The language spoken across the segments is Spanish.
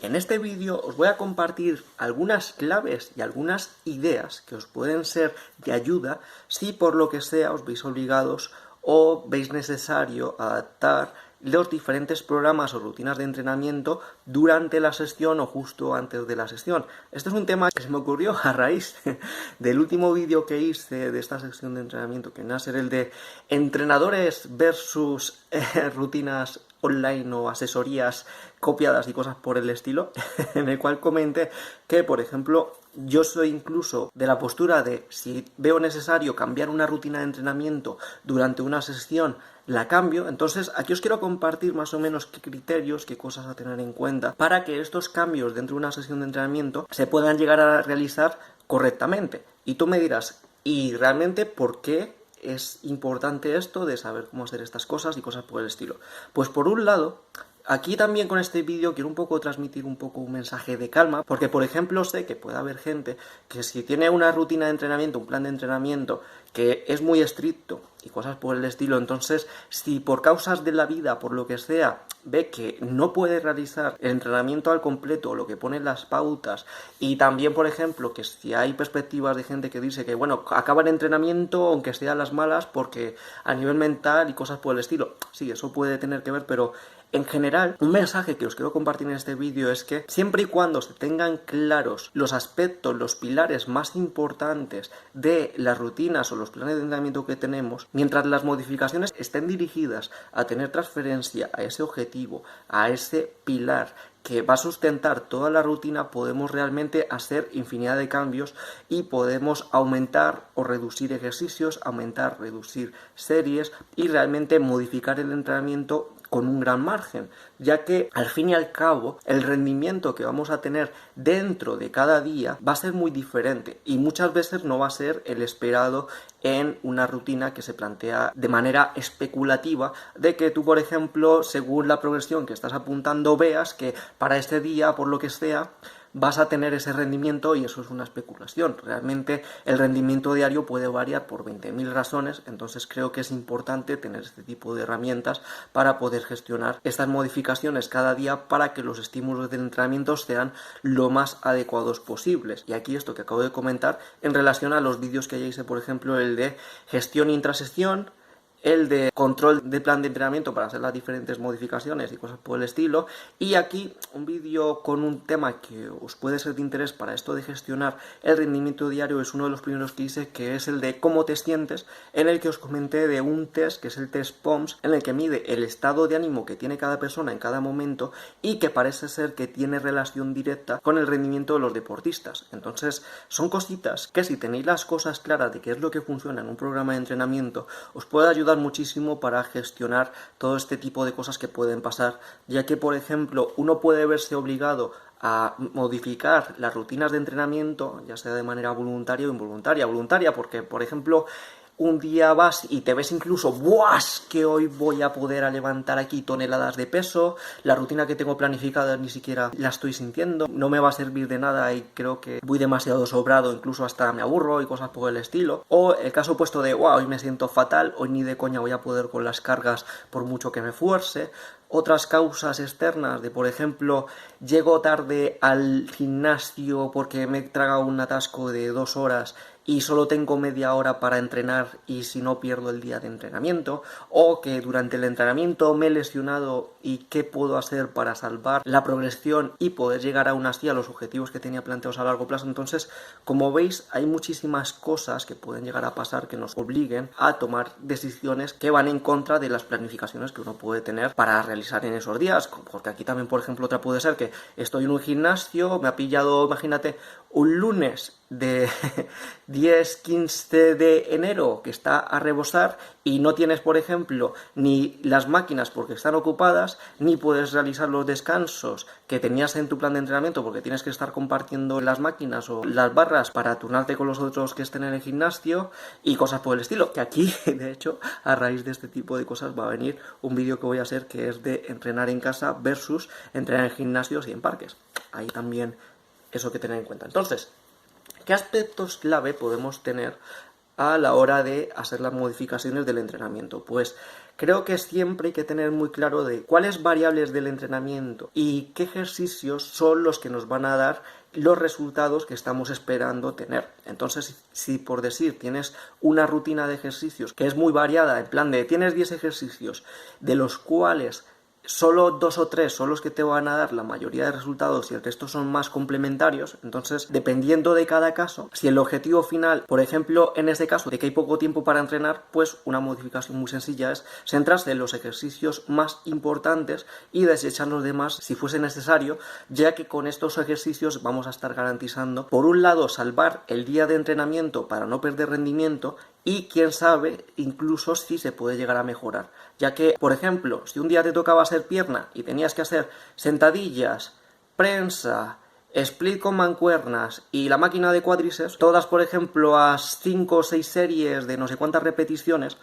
En este vídeo os voy a compartir algunas claves y algunas ideas que os pueden ser de ayuda si por lo que sea os veis obligados o veis necesario adaptar los diferentes programas o rutinas de entrenamiento durante la sesión o justo antes de la sesión. Este es un tema que se me ocurrió a raíz del último vídeo que hice de esta sección de entrenamiento, que viene a ser el de entrenadores versus rutinas online o asesorías copiadas y cosas por el estilo, en el cual comenté que, por ejemplo, yo soy incluso de la postura de si veo necesario cambiar una rutina de entrenamiento durante una sesión, la cambio. Entonces aquí os quiero compartir más o menos qué criterios, qué cosas a tener en cuenta para que estos cambios dentro de una sesión de entrenamiento se puedan llegar a realizar correctamente. Y tú me dirás, ¿y realmente por qué es importante esto de saber cómo hacer estas cosas y cosas por el estilo? Pues por un lado, aquí también con este vídeo quiero un poco transmitir un poco un mensaje de calma, porque por ejemplo sé que puede haber gente que si tiene una rutina de entrenamiento, un plan de entrenamiento que es muy estricto y cosas por el estilo, entonces si por causas de la vida, por lo que sea, ve que no puede realizar el entrenamiento al completo, lo que pone las pautas, y también por ejemplo que si hay perspectivas de gente que dice que bueno, acaba el entrenamiento aunque sea a las malas porque a nivel mental y cosas por el estilo, sí, eso puede tener que ver, pero en general, un mensaje que os quiero compartir en este vídeo es que siempre y cuando se tengan claros los aspectos, los pilares más importantes de las rutinas o los planes de entrenamiento que tenemos, mientras las modificaciones estén dirigidas a tener transferencia a ese objetivo, a ese pilar que va a sustentar toda la rutina, podemos realmente hacer infinidad de cambios y podemos aumentar o reducir ejercicios, aumentar, reducir series y realmente modificar el entrenamiento con un gran margen, ya que al fin y al cabo el rendimiento que vamos a tener dentro de cada día va a ser muy diferente y muchas veces no va a ser el esperado en una rutina que se plantea de manera especulativa, de que tú, por ejemplo, según la progresión que estás apuntando, veas que para este día, por lo que sea, vas a tener ese rendimiento, y eso es una especulación. Realmente el rendimiento diario puede variar por 20.000 razones, entonces creo que es importante tener este tipo de herramientas para poder gestionar estas modificaciones cada día para que los estímulos del entrenamiento sean lo más adecuados posibles. Y aquí esto que acabo de comentar en relación a los vídeos que ya hice, por ejemplo, el de gestión intrasesión, el de control de plan de entrenamiento para hacer las diferentes modificaciones y cosas por el estilo, y aquí un vídeo con un tema que os puede ser de interés para esto de gestionar el rendimiento diario. Es uno de los primeros que hice, que es el de cómo te sientes, en el que os comenté de un test que es el test POMS, en el que mide el estado de ánimo que tiene cada persona en cada momento y que parece ser que tiene relación directa con el rendimiento de los deportistas. Entonces son cositas que, si tenéis las cosas claras de qué es lo que funciona en un programa de entrenamiento, os puede ayudar muchísimo para gestionar todo este tipo de cosas que pueden pasar, ya que por ejemplo uno puede verse obligado a modificar las rutinas de entrenamiento, ya sea de manera voluntaria o involuntaria. Voluntaria porque, por ejemplo, un día vas y te ves incluso, ¡buah! Que hoy voy a poder levantar aquí toneladas de peso, la rutina que tengo planificada ni siquiera la estoy sintiendo, no me va a servir de nada y creo que voy demasiado sobrado, incluso hasta me aburro y cosas por el estilo. O el caso opuesto de, ¡wow! Hoy me siento fatal, hoy ni de coña voy a poder con las cargas por mucho que me esfuerce. Otras causas externas de, por ejemplo, llego tarde al gimnasio porque me he tragado un atasco de 2 horas y solo tengo media hora para entrenar y si no pierdo el día de entrenamiento, o que durante el entrenamiento me he lesionado y qué puedo hacer para salvar la progresión y poder llegar aún así a los objetivos que tenía planteados a largo plazo. Entonces, como veis, hay muchísimas cosas que pueden llegar a pasar que nos obliguen a tomar decisiones que van en contra de las planificaciones que uno puede tener para realizar en esos días, porque aquí también, por ejemplo, otra puede ser que estoy en un gimnasio, me ha pillado, imagínate, un lunes de 10-15 de enero que está a rebosar y no tienes, por ejemplo, ni las máquinas porque están ocupadas, ni puedes realizar los descansos que tenías en tu plan de entrenamiento porque tienes que estar compartiendo las máquinas o las barras para turnarte con los otros que estén en el gimnasio y cosas por el estilo. Que aquí, de hecho, a raíz de este tipo de cosas va a venir un vídeo que voy a hacer, que es de entrenar en casa versus entrenar en gimnasios y en parques. Ahí también eso que tener en cuenta. Entonces, ¿qué aspectos clave podemos tener a la hora de hacer las modificaciones del entrenamiento? Pues creo que siempre hay que tener muy claro de cuáles variables del entrenamiento y qué ejercicios son los que nos van a dar los resultados que estamos esperando tener. Entonces, si por decir tienes una rutina de ejercicios que es muy variada, en plan de tienes 10 ejercicios, de los cuales solo 2 o 3 son los que te van a dar la mayoría de resultados y el resto son más complementarios, entonces dependiendo de cada caso, si el objetivo final, por ejemplo en este caso de que hay poco tiempo para entrenar, pues una modificación muy sencilla es centrarse en los ejercicios más importantes y desechar los demás si fuese necesario, ya que con estos ejercicios vamos a estar garantizando, por un lado, salvar el día de entrenamiento para no perder rendimiento y quién sabe incluso si se puede llegar a mejorar, ya que, por ejemplo, si un día te tocaba hacer pierna y tenías que hacer sentadillas, prensa, split con mancuernas y la máquina de cuádriceps, todas por ejemplo a 5 o 6 series de no sé cuántas repeticiones,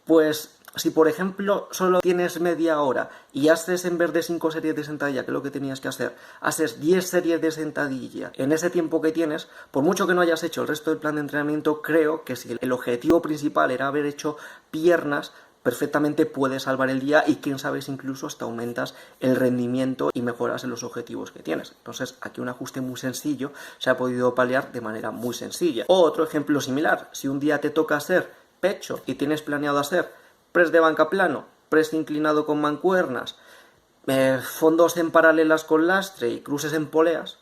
pues si por ejemplo solo tienes media hora y haces en vez de 5 series de sentadilla, que es lo que tenías que hacer, haces 10 series de sentadilla en ese tiempo que tienes, por mucho que no hayas hecho el resto del plan de entrenamiento, creo que si el objetivo principal era haber hecho piernas, perfectamente puedes salvar el día y quién sabe si incluso hasta aumentas el rendimiento y mejoras en los objetivos que tienes. Entonces aquí un ajuste muy sencillo se ha podido paliar de manera muy sencilla. O otro ejemplo similar, si un día te toca hacer pecho y tienes planeado hacer press de banca plano, press inclinado con mancuernas, fondos en paralelas con lastre y cruces en poleas,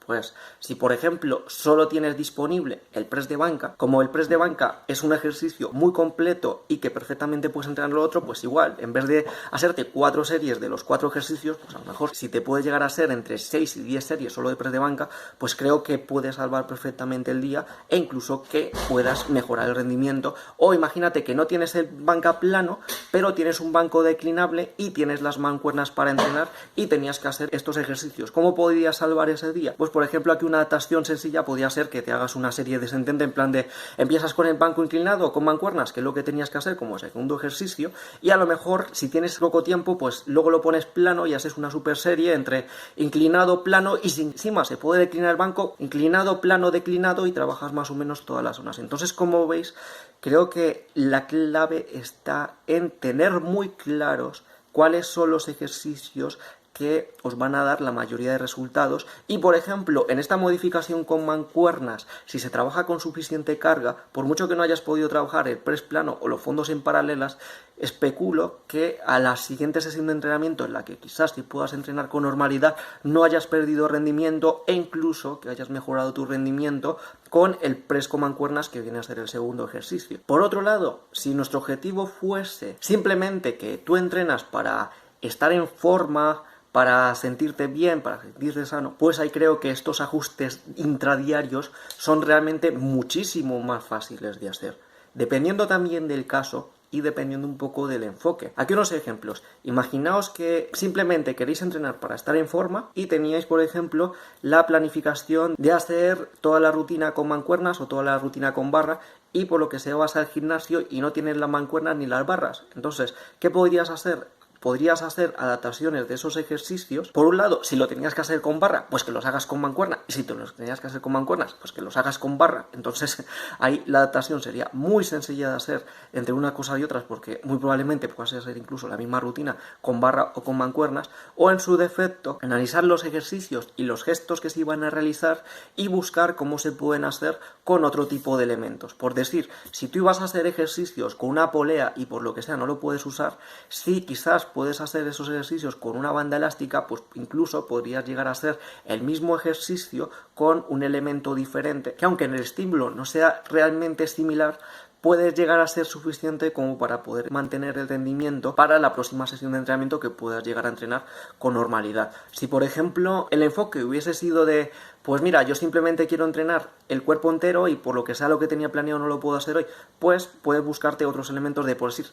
pues si por ejemplo solo tienes disponible el press de banca, como el press de banca es un ejercicio muy completo y que perfectamente puedes entrenar lo otro, pues igual, en vez de hacerte 4 series de los 4 ejercicios, pues a lo mejor si te puede llegar a ser entre 6 y 10 series solo de press de banca, pues creo que puedes salvar perfectamente el día e incluso que puedas mejorar el rendimiento. O imagínate que no tienes el banca plano, pero tienes un banco declinable y tienes las mancuernas para entrenar y tenías que hacer estos ejercicios. ¿Cómo podrías salvar ese día? Pues por ejemplo aquí una adaptación sencilla podría ser que te hagas una serie descendente en plan de empiezas con el banco inclinado con mancuernas, que es lo que tenías que hacer como segundo ejercicio, y a lo mejor si tienes poco tiempo pues luego lo pones plano y haces una super serie entre inclinado, plano y si encima se puede declinar el banco, inclinado, plano, declinado y trabajas más o menos todas las zonas. Entonces, como veis, creo que la clave está en tener muy claros cuáles son los ejercicios que os van a dar la mayoría de resultados y por ejemplo en esta modificación con mancuernas, si se trabaja con suficiente carga, por mucho que no hayas podido trabajar el press plano o los fondos en paralelas, especulo que a la siguiente sesión de entrenamiento en la que quizás te puedas entrenar con normalidad no hayas perdido rendimiento e incluso que hayas mejorado tu rendimiento con el press con mancuernas, que viene a ser el segundo ejercicio. Por otro lado, si nuestro objetivo fuese simplemente que tú entrenas para estar en forma, para sentirte bien, para sentirte sano, pues ahí creo que estos ajustes intradiarios son realmente muchísimo más fáciles de hacer, dependiendo también del caso y dependiendo un poco del enfoque. Aquí unos ejemplos. Imaginaos que simplemente queréis entrenar para estar en forma y teníais, por ejemplo, la planificación de hacer toda la rutina con mancuernas o toda la rutina con barra y por lo que sea vas al gimnasio y no tienes las mancuernas ni las barras. Entonces, ¿qué podrías hacer? Podrías hacer adaptaciones de esos ejercicios. Por un lado, si lo tenías que hacer con barra, pues que los hagas con mancuerna. Y si te los tenías que hacer con mancuernas, pues que los hagas con barra. Entonces, ahí la adaptación sería muy sencilla de hacer entre una cosa y otras, porque muy probablemente puedas hacer incluso la misma rutina con barra o con mancuernas. O en su defecto, analizar los ejercicios y los gestos que se iban a realizar y buscar cómo se pueden hacer con otro tipo de elementos. Por decir, si tú ibas a hacer ejercicios con una polea y por lo que sea no lo puedes usar, sí, quizás puedes hacer esos ejercicios con una banda elástica, pues incluso podrías llegar a hacer el mismo ejercicio con un elemento diferente, que aunque en el estímulo no sea realmente similar, puede llegar a ser suficiente como para poder mantener el rendimiento para la próxima sesión de entrenamiento que puedas llegar a entrenar con normalidad. Si por ejemplo el enfoque hubiese sido de pues mira, yo simplemente quiero entrenar el cuerpo entero y por lo que sea lo que tenía planeado no lo puedo hacer hoy, pues puedes buscarte otros elementos de por decir,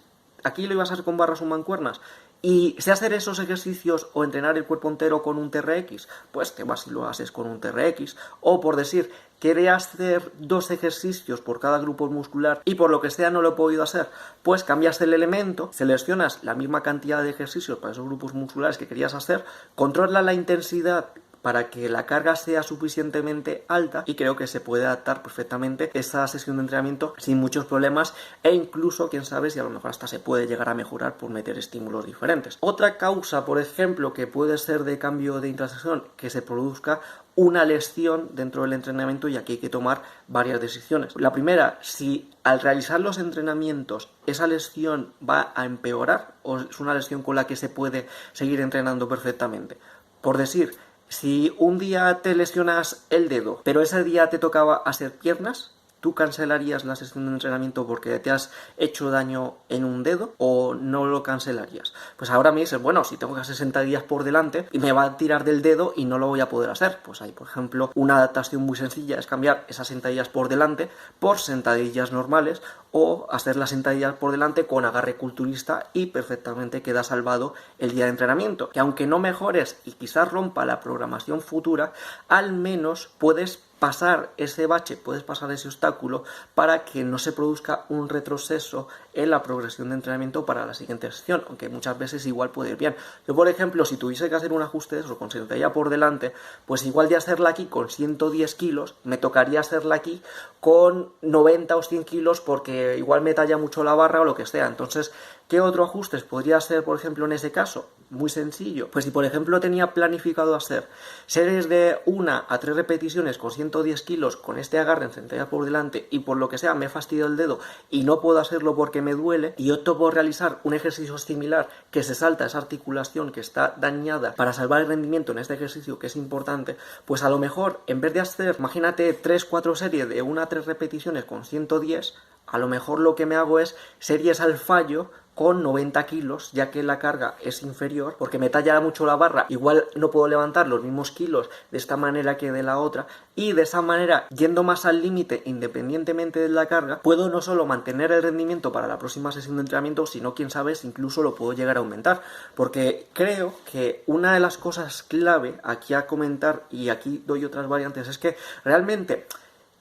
aquí lo ibas a hacer con barras o mancuernas y si hacer esos ejercicios o entrenar el cuerpo entero con un TRX, pues te vas y lo haces con un TRX. O por decir, quería hacer 2 ejercicios por cada grupo muscular y por lo que sea no lo he podido hacer, pues cambias el elemento, seleccionas la misma cantidad de ejercicios para esos grupos musculares que querías hacer, controla la intensidad para que la carga sea suficientemente alta, y creo que se puede adaptar perfectamente esa sesión de entrenamiento sin muchos problemas, e incluso, quién sabe, si a lo mejor hasta se puede llegar a mejorar por meter estímulos diferentes. Otra causa, por ejemplo, que puede ser de cambio de intersección, que se produzca una lesión dentro del entrenamiento, y aquí hay que tomar varias decisiones. La primera, si al realizar los entrenamientos esa lesión va a empeorar o es una lesión con la que se puede seguir entrenando perfectamente. Por decir, si un día te lesionas el dedo, pero ese día te tocaba hacer piernas, ¿tú cancelarías la sesión de entrenamiento porque te has hecho daño en un dedo o no lo cancelarías? Pues ahora me dices, bueno, si tengo que hacer sentadillas por delante y me va a tirar del dedo y no lo voy a poder hacer. Pues hay, por ejemplo, una adaptación muy sencilla, es cambiar esas sentadillas por delante por sentadillas normales, o hacer las sentadillas por delante con agarre culturista, y perfectamente queda salvado el día de entrenamiento. Que aunque no mejores y quizás rompa la programación futura, al menos puedes pasar ese bache, puedes pasar ese obstáculo para que no se produzca un retroceso en la progresión de entrenamiento para la siguiente sesión, aunque muchas veces igual puede ir bien. Yo, por ejemplo, si tuviese que hacer un ajuste de eso con sentadilla por delante, pues igual de hacerla aquí con 110 kilos, me tocaría hacerla aquí con 90 o 100 kilos porque igual me talla mucho la barra o lo que sea. Entonces, ¿qué otro ajustes podría hacer, por ejemplo, en ese caso? Muy sencillo. Pues si, por ejemplo, tenía planificado hacer series de 1 a 3 repeticiones con 110 kilos con este agarre en sentadilla por delante, y por lo que sea me he fastidiado el dedo y no puedo hacerlo porque me duele, y opto por realizar un ejercicio similar que se salta esa articulación que está dañada para salvar el rendimiento en este ejercicio que es importante, pues a lo mejor en vez de hacer, imagínate, 3-4 series de 1 a 3 repeticiones con 110, a lo mejor lo que me hago es series al fallo con 90 kilos, ya que la carga es inferior, porque me talla mucho la barra, igual no puedo levantar los mismos kilos de esta manera que de la otra, y de esa manera, yendo más al límite independientemente de la carga, puedo no solo mantener el rendimiento para la próxima sesión de entrenamiento, sino, quién sabe, si incluso lo puedo llegar a aumentar, porque creo que una de las cosas clave aquí a comentar, y aquí doy otras variantes, es que realmente,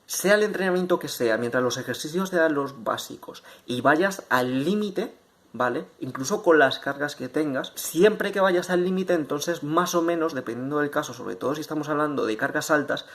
sea el entrenamiento que sea, mientras los ejercicios sean los básicos y vayas al límite, ¿vale? Incluso con las cargas que tengas, siempre que vayas al límite, entonces más o menos, dependiendo del caso, sobre todo si estamos hablando de cargas altas,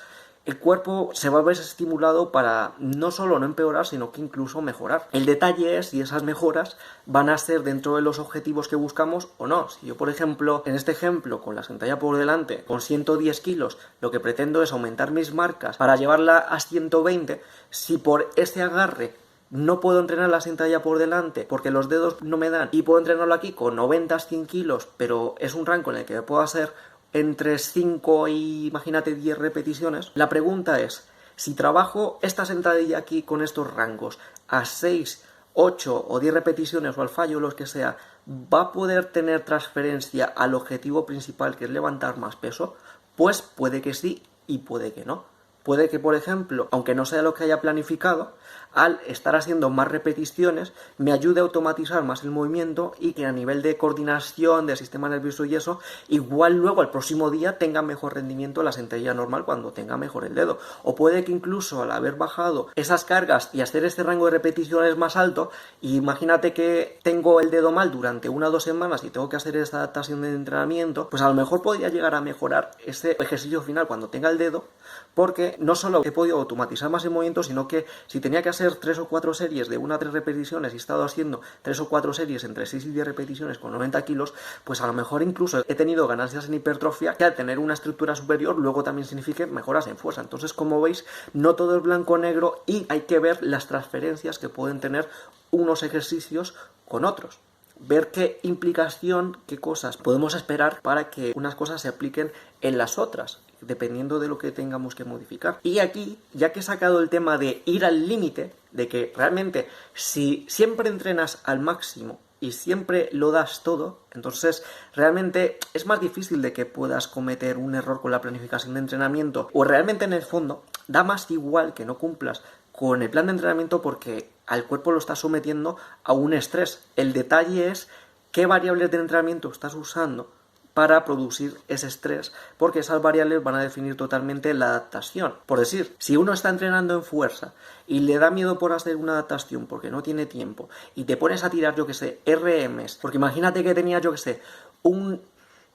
el cuerpo se va a ver estimulado para no solo no empeorar, sino que incluso mejorar. El detalle es si esas mejoras van a ser dentro de los objetivos que buscamos o no. Si yo, por ejemplo, en este ejemplo, con la sentadilla por delante, con 110 kilos, lo que pretendo es aumentar mis marcas para llevarla a 120, si por ese agarre no puedo entrenar la sentadilla por delante porque los dedos no me dan, y puedo entrenarlo aquí con 90-100 kilos, pero es un rango en el que puedo hacer entre 5 y, imagínate, 10 repeticiones, la pregunta es, si trabajo esta sentadilla aquí con estos rangos a 6, 8 o 10 repeticiones o al fallo, los que sea, ¿va a poder tener transferencia al objetivo principal, que es levantar más peso? Pues puede que sí y puede que no. Puede que, por ejemplo, aunque no sea lo que haya planificado, al estar haciendo más repeticiones me ayude a automatizar más el movimiento, y que a nivel de coordinación del sistema nervioso y eso, igual luego al próximo día tenga mejor rendimiento la sentadilla normal cuando tenga mejor el dedo. O puede que incluso al haber bajado esas cargas y hacer este rango de repeticiones más alto, y imagínate que tengo el dedo mal durante 1 o 2 semanas y tengo que hacer esta adaptación de entrenamiento, pues a lo mejor podría llegar a mejorar ese ejercicio final cuando tenga el dedo, porque no solo he podido automatizar más el movimiento, sino que si tenía que hacer 3 o 4 series de 1 a 3 repeticiones y he estado haciendo 3 o 4 series entre 6 y 10 repeticiones con 90 kilos, pues a lo mejor incluso he tenido ganancias en hipertrofia, que al tener una estructura superior luego también signifique mejoras en fuerza. Entonces, como veis, no todo es blanco o negro, y hay que ver las transferencias que pueden tener unos ejercicios con otros. Ver qué implicación, qué cosas podemos esperar para que unas cosas se apliquen en las otras, dependiendo de lo que tengamos que modificar. Y aquí, ya que he sacado el tema de ir al límite, de que realmente si siempre entrenas al máximo y siempre lo das todo, entonces realmente es más difícil de que puedas cometer un error con la planificación de entrenamiento, o realmente en el fondo da más igual que no cumplas con el plan de entrenamiento porque al cuerpo lo estás sometiendo a un estrés. El detalle es qué variables de entrenamiento estás usando para producir ese estrés, porque esas variables van a definir totalmente la adaptación. Por decir, si uno está entrenando en fuerza y le da miedo por hacer una adaptación porque no tiene tiempo, y te pones a tirar, yo que sé, RMs, porque imagínate que tenía, yo que sé, un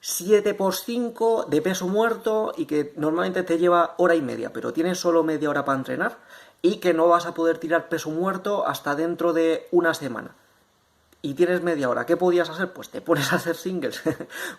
7 por 5 de peso muerto y que normalmente te lleva hora y media, pero tienes solo media hora para entrenar y que no vas a poder tirar peso muerto hasta dentro de una semana. Y tienes media hora, ¿qué podías hacer? Pues te pones a hacer singles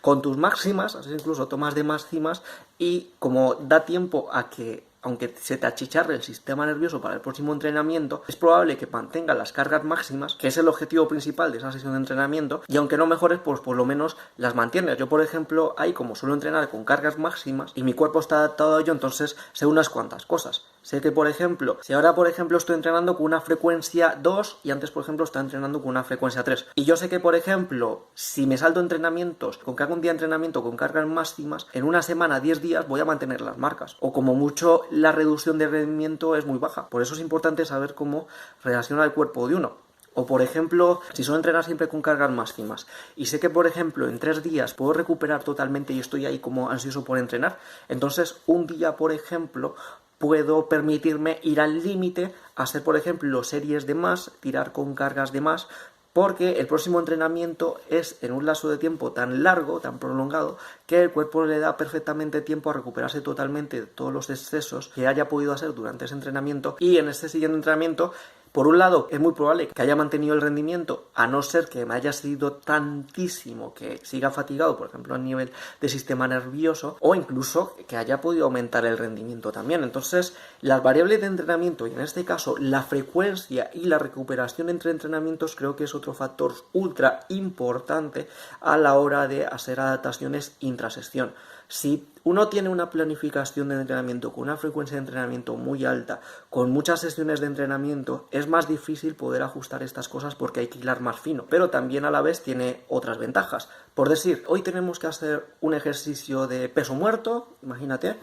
con tus máximas, así incluso tomas de máximas, y como da tiempo a que, aunque se te achicharre el sistema nervioso para el próximo entrenamiento, es probable que mantengas las cargas máximas, que es el objetivo principal de esa sesión de entrenamiento, y aunque no mejores, pues por lo menos las mantienes. Yo, por ejemplo, ahí como suelo entrenar con cargas máximas y mi cuerpo está adaptado a ello, entonces sé unas cuantas cosas. Sé que, por ejemplo, si ahora, por ejemplo, estoy entrenando con una frecuencia 2 y antes, por ejemplo, estaba entrenando con una frecuencia 3. Y yo sé que, por ejemplo, si me salto entrenamientos con que hago un día de entrenamiento con cargas máximas, en una semana, 10 días, voy a mantener las marcas. O como mucho, la reducción de rendimiento es muy baja. Por eso es importante saber cómo reacciona el cuerpo de uno. O por ejemplo, si suelo entrenar siempre con cargas máximas y sé que por ejemplo en 3 días puedo recuperar totalmente y estoy ahí como ansioso por entrenar, entonces un día por ejemplo puedo permitirme ir al límite, hacer por ejemplo series de más, tirar con cargas de más, porque el próximo entrenamiento es en un lapso de tiempo tan largo, tan prolongado, que el cuerpo le da perfectamente tiempo a recuperarse totalmente de todos los excesos que haya podido hacer durante ese entrenamiento, y en este siguiente entrenamiento, por un lado, es muy probable que haya mantenido el rendimiento, a no ser que me haya sido tantísimo que siga fatigado, por ejemplo, a nivel de sistema nervioso, o incluso que haya podido aumentar el rendimiento también. Entonces, las variables de entrenamiento, y en este caso la frecuencia y la recuperación entre entrenamientos, creo que es otro factor ultra importante a la hora de hacer adaptaciones intrasesión. Si uno tiene una planificación de entrenamiento con una frecuencia de entrenamiento muy alta, con muchas sesiones de entrenamiento, es más difícil poder ajustar estas cosas porque hay que hilar más fino, pero también a la vez tiene otras ventajas. Por decir, hoy tenemos que hacer un ejercicio de peso muerto, imagínate,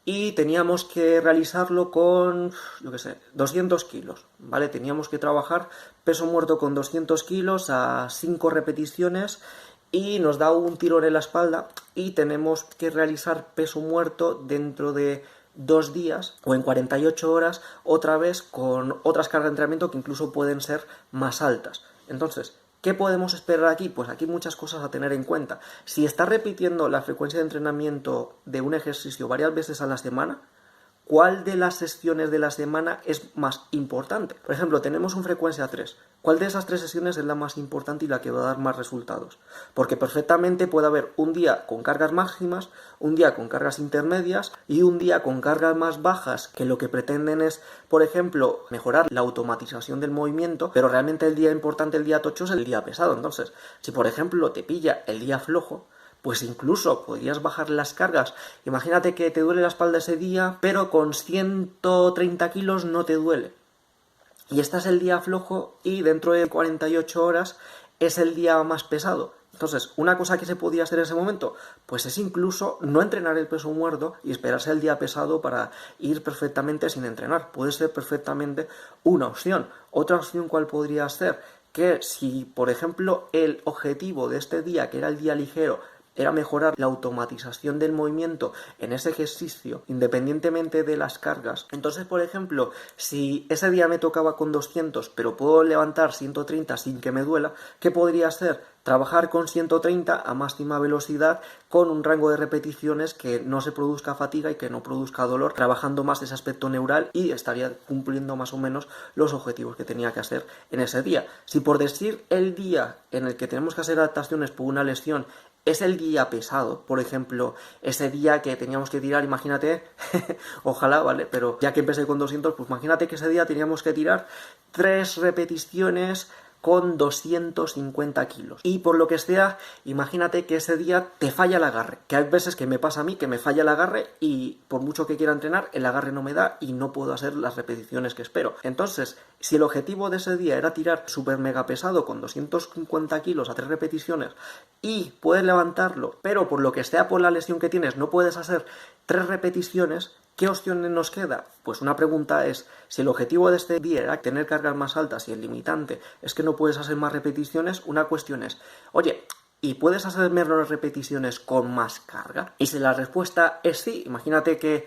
y teníamos que realizarlo con, 200 kilos, ¿vale? Teníamos que trabajar peso muerto con 200 kilos a 5 repeticiones y nos da un tirón en la espalda y tenemos que realizar peso muerto dentro de 2 días o en 48 horas otra vez con otras cargas de entrenamiento que incluso pueden ser más altas. Entonces, ¿qué podemos esperar aquí? Pues aquí muchas cosas a tener en cuenta. Si estás repitiendo la frecuencia de entrenamiento de un ejercicio varias veces a la semana, ¿cuál de las sesiones de la semana es más importante? Por ejemplo, tenemos una frecuencia 3. ¿Cuál de esas 3 sesiones es la más importante y la que va a dar más resultados? Porque perfectamente puede haber un día con cargas máximas, un día con cargas intermedias y un día con cargas más bajas que lo que pretenden es, por ejemplo, mejorar la automatización del movimiento, pero realmente el día importante, el día tocho, es el día pesado. Entonces, si por ejemplo te pilla el día flojo, pues incluso podrías bajar las cargas. Imagínate que te duele la espalda ese día, pero con 130 kilos no te duele. Y este es el día flojo y dentro de 48 horas es el día más pesado. Entonces, una cosa que se podía hacer en ese momento, pues es incluso no entrenar el peso muerto y esperarse el día pesado para ir perfectamente sin entrenar. Puede ser perfectamente una opción. Otra opción, ¿cuál podría ser? Que si, por ejemplo, el objetivo de este día, que era el día ligero, era mejorar la automatización del movimiento en ese ejercicio, independientemente de las cargas. Entonces, por ejemplo, si ese día me tocaba con 200, pero puedo levantar 130 sin que me duela, ¿qué podría hacer? Trabajar con 130 a máxima velocidad con un rango de repeticiones que no se produzca fatiga y que no produzca dolor, trabajando más ese aspecto neural y estaría cumpliendo más o menos los objetivos que tenía que hacer en ese día. Si por decir el día en el que tenemos que hacer adaptaciones por una lesión es el día pesado, por ejemplo, ese día que teníamos que tirar, imagínate, ojalá, ¿vale? Pero ya que empecé con 200, pues imagínate que ese día teníamos que tirar 3 repeticiones con 250 kilos. Y por lo que sea, imagínate que ese día te falla el agarre. Que hay veces que me pasa a mí que me falla el agarre y por mucho que quiera entrenar, el agarre no me da y no puedo hacer las repeticiones que espero. Entonces, si el objetivo de ese día era tirar súper mega pesado con 250 kilos a 3 repeticiones y puedes levantarlo, pero por lo que sea por la lesión que tienes no puedes hacer 3 repeticiones, ¿qué opciones nos queda? Pues una pregunta es, si el objetivo de este día era tener cargas más altas y el limitante es que no puedes hacer más repeticiones, una cuestión es, oye, ¿y puedes hacer menos repeticiones con más carga? Y si la respuesta es sí, imagínate que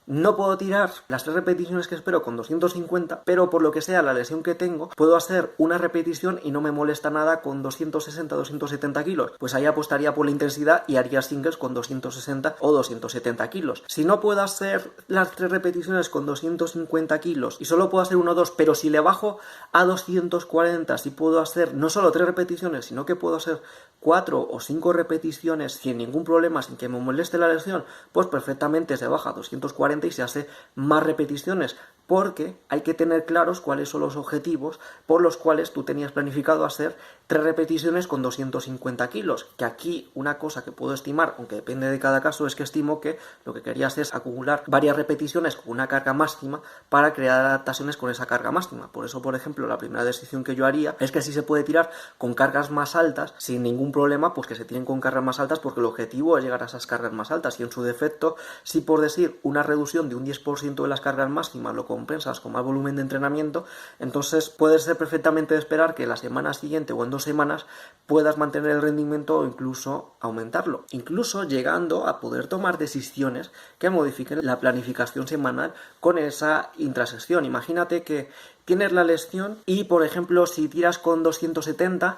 No puedo tirar las 3 repeticiones que espero con 250, pero por lo que sea la lesión que tengo, puedo hacer una repetición y no me molesta nada con 260, 270 kilos. Pues ahí apostaría por la intensidad y haría singles con 260 o 270 kilos. Si no puedo hacer las 3 repeticiones con 250 kilos y solo puedo hacer 1 o 2, pero si le bajo a 240, si puedo hacer no solo 3 repeticiones, sino que puedo hacer 4 o 5 repeticiones sin ningún problema, sin que me moleste la lesión, pues perfectamente se baja a 240 y se hace más repeticiones, porque hay que tener claros cuáles son los objetivos por los cuales tú tenías planificado hacer 3 repeticiones con 250 kilos, que aquí una cosa que puedo estimar, aunque depende de cada caso, es que estimo que lo que querías es acumular varias repeticiones con una carga máxima para crear adaptaciones con esa carga máxima. Por eso, por ejemplo, la primera decisión que yo haría es que si se puede tirar con cargas más altas, sin ningún problema, pues que se tiren con cargas más altas, porque el objetivo es llegar a esas cargas más altas, y en su defecto, si por decir una reducción de un 10% de las cargas máximas lo compensas con más volumen de entrenamiento, entonces puedes ser perfectamente de esperar que la semana siguiente o en 2 semanas puedas mantener el rendimiento o incluso aumentarlo, incluso llegando a poder tomar decisiones que modifiquen la planificación semanal con esa intrasección. Imagínate que tienes la lesión y, por ejemplo, si tiras con 270,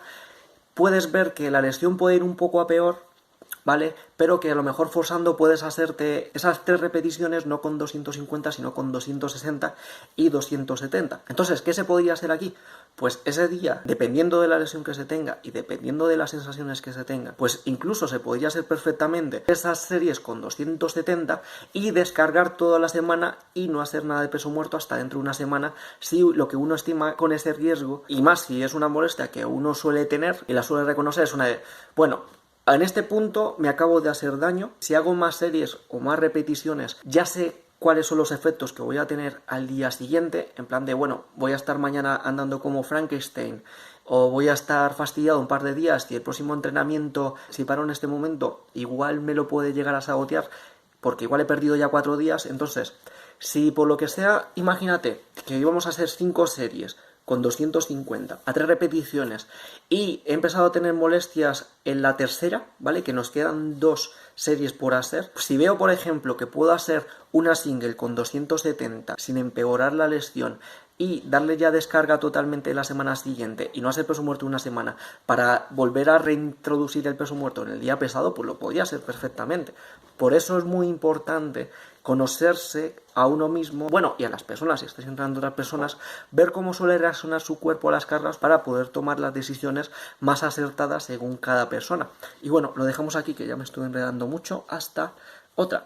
puedes ver que la lesión puede ir un poco a peor, ¿vale? Pero que a lo mejor forzando puedes hacerte esas 3 repeticiones no con 250, sino con 260 y 270. Entonces, ¿qué se podría hacer aquí? Pues ese día, dependiendo de la lesión que se tenga y dependiendo de las sensaciones que se tenga, pues incluso se podría hacer perfectamente esas series con 270 y descargar toda la semana y no hacer nada de peso muerto hasta dentro de una semana, si lo que uno estima con ese riesgo, y más si es una molestia que uno suele tener y la suele reconocer, es una de, bueno, en este punto me acabo de hacer daño, si hago más series o más repeticiones, ya sé cuáles son los efectos que voy a tener al día siguiente, en plan de, bueno, voy a estar mañana andando como Frankenstein, o voy a estar fastidiado un par de días, y el próximo entrenamiento, si paro en este momento, igual me lo puede llegar a sabotear, porque igual he perdido ya 4 días, entonces, si por lo que sea, imagínate que íbamos a hacer 5 series, con 250 a 3 repeticiones y he empezado a tener molestias en la tercera, ¿vale? Que nos quedan 2 series por hacer. Si veo, por ejemplo, que puedo hacer una single con 270 sin empeorar la lesión y darle ya descarga totalmente la semana siguiente y no hacer peso muerto una semana para volver a reintroducir el peso muerto en el día pesado, pues lo podría hacer perfectamente. Por eso es muy importante conocerse a uno mismo, bueno, y a las personas, si estáis entrenando a otras personas, ver cómo suele reaccionar su cuerpo a las cargas para poder tomar las decisiones más acertadas según cada persona. Y bueno, lo dejamos aquí, que ya me estoy enredando mucho. Hasta otra.